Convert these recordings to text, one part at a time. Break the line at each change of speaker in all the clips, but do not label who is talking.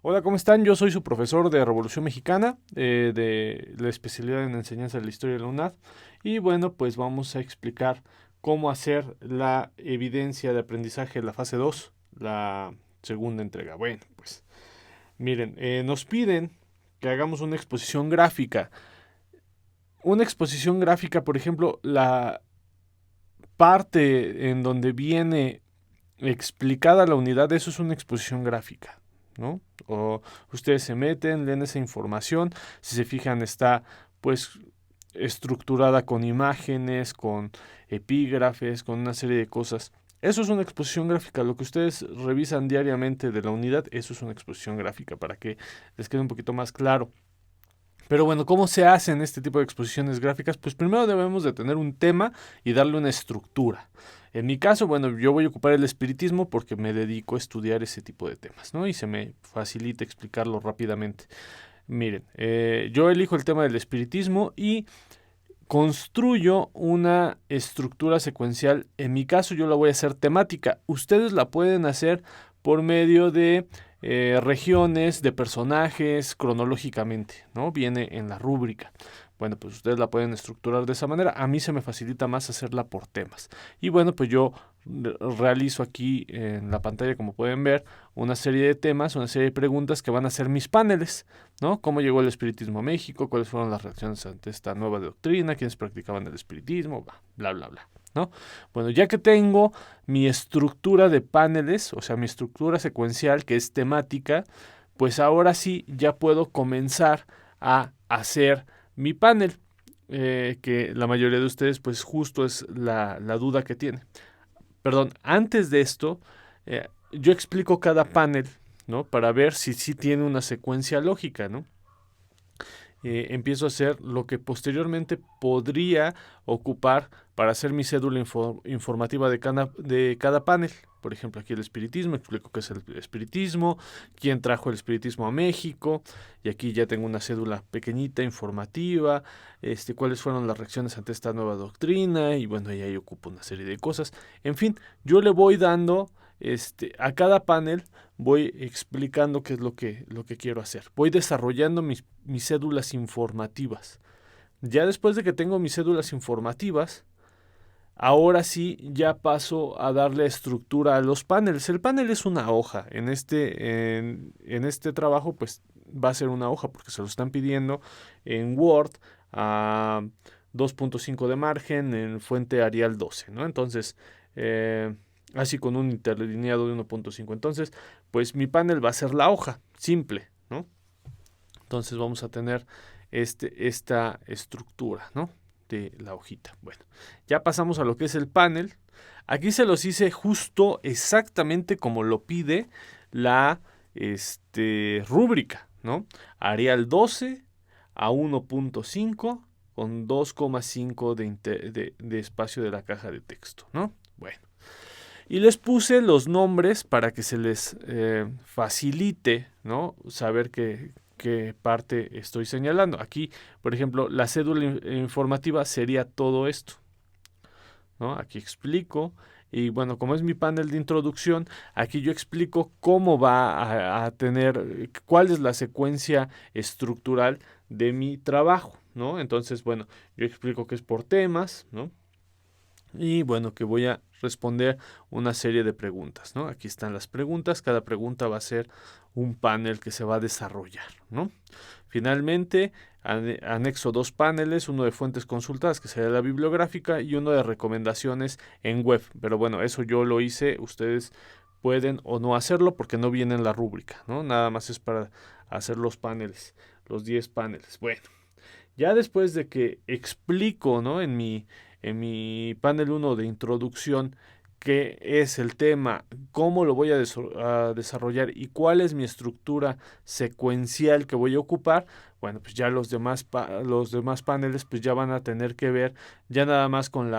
Hola, ¿cómo están? Yo soy su profesor de Revolución Mexicana, de la especialidad en enseñanza de la historia de la UNAD. Y bueno, pues vamos a explicar cómo hacer la evidencia de aprendizaje de la fase 2, la segunda entrega. Bueno, pues miren, nos piden que hagamos una exposición gráfica. Una exposición gráfica, por ejemplo, la parte en donde viene explicada la unidad, eso es una exposición gráfica, ¿no? O ustedes se meten, leen esa información, si se fijan está pues estructurada con imágenes, con epígrafes, con una serie de cosas. Eso es una exposición gráfica. Lo que ustedes revisan diariamente de la unidad, eso es una exposición gráfica para que les quede un poquito más claro. Pero bueno, ¿cómo se hacen este tipo de exposiciones gráficas? Pues primero debemos de tener un tema y darle una estructura. En mi caso, bueno, yo voy a ocupar el espiritismo porque me dedico a estudiar ese tipo de temas, ¿no? Y se me facilita explicarlo rápidamente. Miren, yo elijo el tema del espiritismo y construyo una estructura secuencial. En mi caso, yo la voy a hacer temática. Ustedes la pueden hacer por medio de regiones, de personajes, cronológicamente, ¿no? Viene en la rúbrica. Bueno, pues ustedes la pueden estructurar de esa manera. A mí se me facilita más hacerla por temas. Y bueno, pues yo realizo aquí en la pantalla, como pueden ver, una serie de temas, una serie de preguntas que van a ser mis paneles, ¿no? ¿Cómo llegó el espiritismo a México? ¿Cuáles fueron las reacciones ante esta nueva doctrina? ¿Quiénes practicaban el espiritismo? Bla, bla, bla, ¿no? Bueno, ya que tengo mi estructura de paneles, o sea, mi estructura secuencial que es temática, pues ahora sí ya puedo comenzar a hacer mi panel, que la mayoría de ustedes pues justo es la duda que tiene. Perdón, antes de esto, yo explico cada panel, ¿no? Para ver si sí tiene una secuencia lógica, ¿no? Empiezo a hacer lo que posteriormente podría ocupar para hacer mi cédula informativa de cada panel. Por ejemplo, aquí el espiritismo, explico qué es el espiritismo, quién trajo el espiritismo a México, y aquí ya tengo una cédula pequeñita informativa, cuáles fueron las reacciones ante esta nueva doctrina, y bueno, ahí ocupo una serie de cosas. En fin, yo le voy dando a cada panel voy explicando qué es lo que quiero hacer. Voy desarrollando mis cédulas informativas. Ya después de que tengo mis cédulas informativas, ahora sí ya paso a darle estructura a los paneles. El panel es una hoja. En este trabajo pues va a ser una hoja porque se lo están pidiendo en Word a 2.5 de margen en fuente Arial 12, ¿no? Entonces, así con un interlineado de 1.5. Entonces, pues mi panel va a ser la hoja, simple, ¿no? Entonces vamos a tener esta estructura, ¿no? De la hojita. Bueno, ya pasamos a lo que es el panel. Aquí se los hice justo exactamente como lo pide la rúbrica, ¿no? Arial 12 a 1.5 con 2,5 de espacio de la caja de texto, ¿no? Bueno. Y les puse los nombres para que se les facilite, ¿no? Saber qué parte estoy señalando. Aquí, por ejemplo, la cédula informativa sería todo esto, ¿no? Aquí explico. Y bueno, como es mi panel de introducción, aquí yo explico cómo va a tener, cuál es la secuencia estructural de mi trabajo, ¿no? Entonces, bueno, yo explico que es por temas, ¿no? Y bueno, que voy a responder una serie de preguntas, ¿no? Aquí están las preguntas, cada pregunta va a ser un panel que se va a desarrollar, ¿no? Finalmente, anexo dos paneles, uno de fuentes consultadas, que sería la bibliográfica, y uno de recomendaciones en web. Pero bueno, eso yo lo hice, ustedes pueden o no hacerlo porque no viene en la rúbrica, ¿no? Nada más es para hacer los paneles, los 10 paneles. Bueno, ya después de que explico, ¿no? En mi panel 1 de introducción qué es el tema, cómo lo voy a desarrollar y cuál es mi estructura secuencial que voy a ocupar, bueno, pues ya los demás paneles pues ya van a tener que ver ya nada más con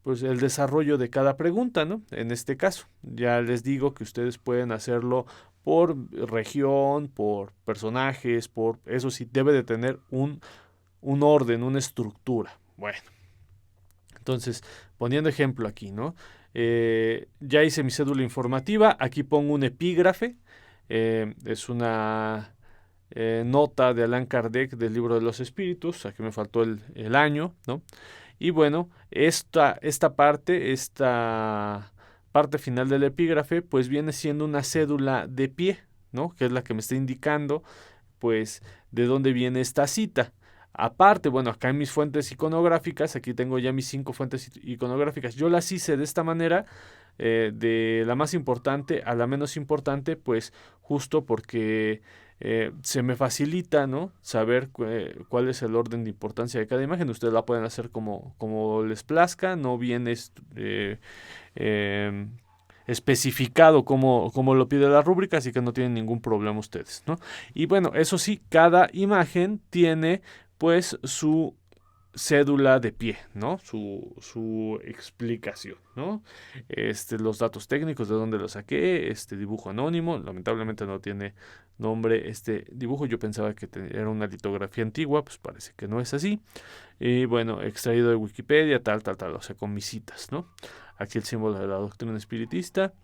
pues el desarrollo de cada pregunta, ¿no? En este caso, ya les digo que ustedes pueden hacerlo por región, por personajes, eso sí, debe de tener un orden, una estructura. Bueno, entonces, poniendo ejemplo aquí, ¿no? Ya hice mi cédula informativa, aquí pongo un epígrafe, Es una nota de Allan Kardec del Libro de los Espíritus. Aquí me faltó el año, ¿no? Y bueno, esta parte final del epígrafe, pues viene siendo una cédula de pie, ¿no? Que es la que me está indicando, pues, de dónde viene esta cita. Aparte, bueno, acá en mis fuentes iconográficas, aquí tengo ya mis 5 fuentes iconográficas. Yo las hice de esta manera, de la más importante a la menos importante, pues justo porque se me facilita, ¿no? Saber cuál es el orden de importancia de cada imagen. Ustedes la pueden hacer como les plazca, no viene eh, especificado como lo pide la rúbrica, así que no tienen ningún problema ustedes, ¿no? Y bueno, eso sí, cada imagen tiene pues su cédula de pie, ¿no? Su explicación, ¿no? Los datos técnicos, de dónde lo saqué, este dibujo anónimo, lamentablemente no tiene nombre este dibujo, yo pensaba que era una litografía antigua, pues parece que no es así. Y bueno, extraído de Wikipedia, tal, o sea, con mis citas, ¿no? Aquí el símbolo de la doctrina espiritista,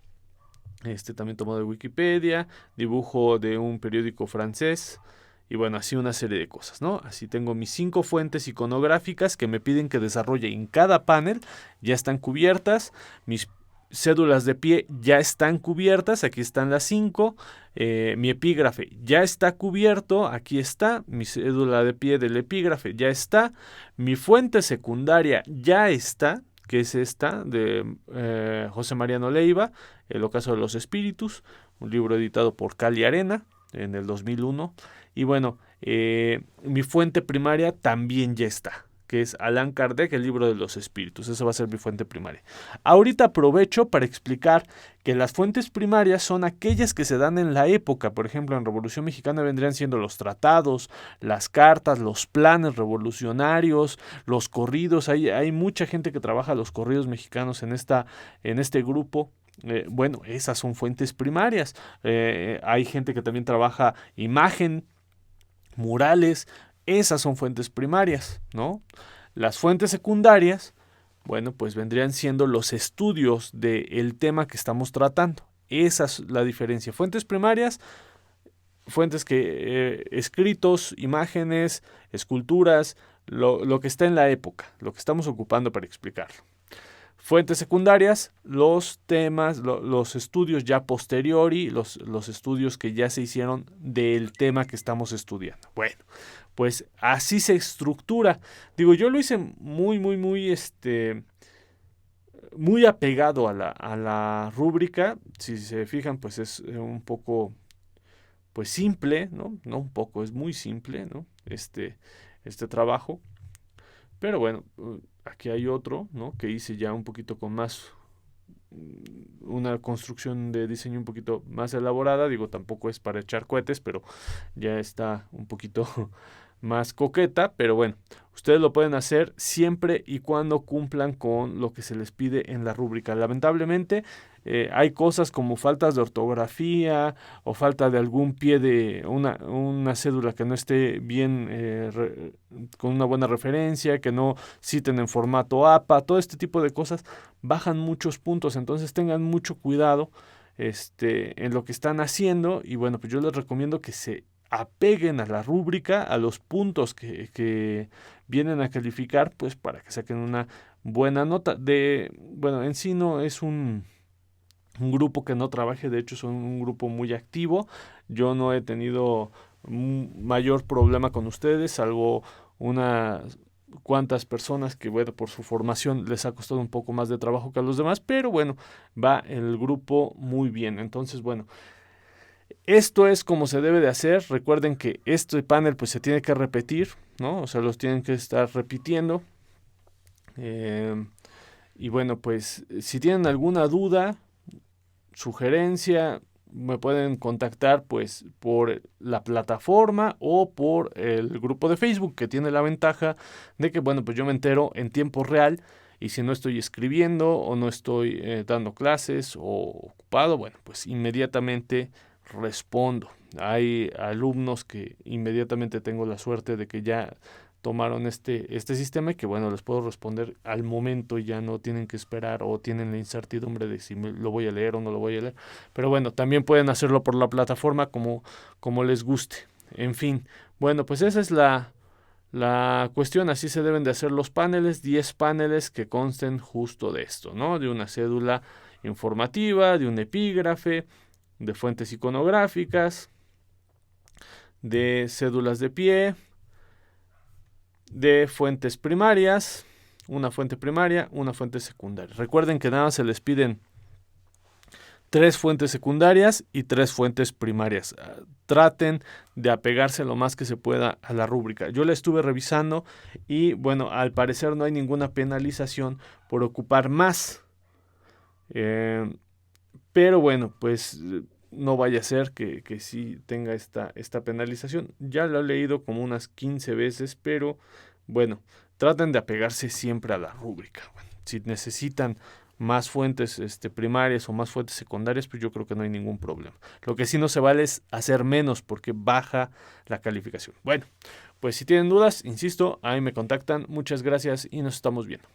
también tomado de Wikipedia, dibujo de un periódico francés, y bueno, así una serie de cosas, ¿no? Así tengo mis 5 fuentes iconográficas que me piden que desarrolle en cada panel, ya están cubiertas, mis cédulas de pie ya están cubiertas, aquí están las 5, mi epígrafe ya está cubierto, aquí está, mi cédula de pie del epígrafe ya está, mi fuente secundaria ya está, que es esta de José Mariano Leiva, El ocaso de los espíritus, un libro editado por Cali Arena en el 2001. Y bueno, mi fuente primaria también ya está, que es Allan Kardec, el libro de los espíritus. Esa va a ser mi fuente primaria. Ahorita aprovecho para explicar que las fuentes primarias son aquellas que se dan en la época. Por ejemplo, en Revolución Mexicana vendrían siendo los tratados, las cartas, los planes revolucionarios, los corridos. Hay mucha gente que trabaja los corridos mexicanos en este grupo. Bueno, esas son fuentes primarias. Hay gente que también trabaja imagen, murales, esas son fuentes primarias, ¿no? Las fuentes secundarias, bueno, pues vendrían siendo los estudios del tema que estamos tratando. Esa es la diferencia. Fuentes primarias, fuentes escritos, imágenes, esculturas, lo que está en la época, lo que estamos ocupando para explicarlo. Fuentes secundarias, los temas, los estudios ya posteriori, los estudios que ya se hicieron del tema que estamos estudiando. Bueno, pues así se estructura. Digo, yo lo hice muy, muy, muy, muy apegado a la rúbrica. Si se fijan, pues es un poco, pues simple, ¿no? No un poco, es muy simple, ¿no? Este trabajo. Pero bueno, aquí hay otro, ¿no? Que hice ya un poquito con más, una construcción de diseño un poquito más elaborada. Digo, tampoco es para echar cohetes, pero ya está un poquito más coqueta. Pero bueno, ustedes lo pueden hacer siempre y cuando cumplan con lo que se les pide en la rúbrica. Lamentablemente hay cosas como faltas de ortografía o falta de algún pie de una cédula que no esté bien con una buena referencia, que no citen en formato APA. Todo este tipo de cosas bajan muchos puntos, entonces tengan mucho cuidado en lo que están haciendo. Y bueno, pues yo les recomiendo que se apeguen a la rúbrica, a los puntos que vienen a calificar, pues para que saquen una buena nota. Bueno, en sí no es un grupo que no trabaje, de hecho son un grupo muy activo. Yo no he tenido mayor problema con ustedes, salvo unas cuantas personas que, bueno, por su formación les ha costado un poco más de trabajo que a los demás, pero bueno, va el grupo muy bien. Entonces, bueno, esto es como se debe de hacer. Recuerden que este panel pues se tiene que repetir, ¿no? O sea, los tienen que estar repitiendo. Y bueno, pues si tienen alguna duda, sugerencia, me pueden contactar pues por la plataforma o por el grupo de Facebook, que tiene la ventaja de que, bueno, pues yo me entero en tiempo real, y si no estoy escribiendo o no estoy dando clases o ocupado, bueno, pues inmediatamente respondo. Hay alumnos que inmediatamente tengo la suerte de que ya tomaron este sistema y que bueno, les puedo responder al momento y ya no tienen que esperar o tienen la incertidumbre de si lo voy a leer o no lo voy a leer. Pero bueno, también pueden hacerlo por la plataforma como les guste. En fin, bueno, pues esa es la cuestión. Así se deben de hacer los paneles, 10 paneles que consten justo de esto, ¿no? De una cédula informativa, de un epígrafe, de fuentes iconográficas, de cédulas de pie, de fuentes primarias, una fuente primaria, una fuente secundaria. Recuerden que nada más se les piden 3 fuentes secundarias y 3 fuentes primarias. Traten de apegarse lo más que se pueda a la rúbrica. Yo la estuve revisando y bueno, al parecer no hay ninguna penalización por ocupar más. Pero bueno, pues no vaya a ser que sí tenga esta penalización. Ya lo he leído como unas 15 veces, pero bueno, traten de apegarse siempre a la rúbrica. Bueno, si necesitan más fuentes primarias o más fuentes secundarias, pues yo creo que no hay ningún problema. Lo que sí no se vale es hacer menos porque baja la calificación. Bueno, pues si tienen dudas, insisto, ahí me contactan. Muchas gracias y nos estamos viendo.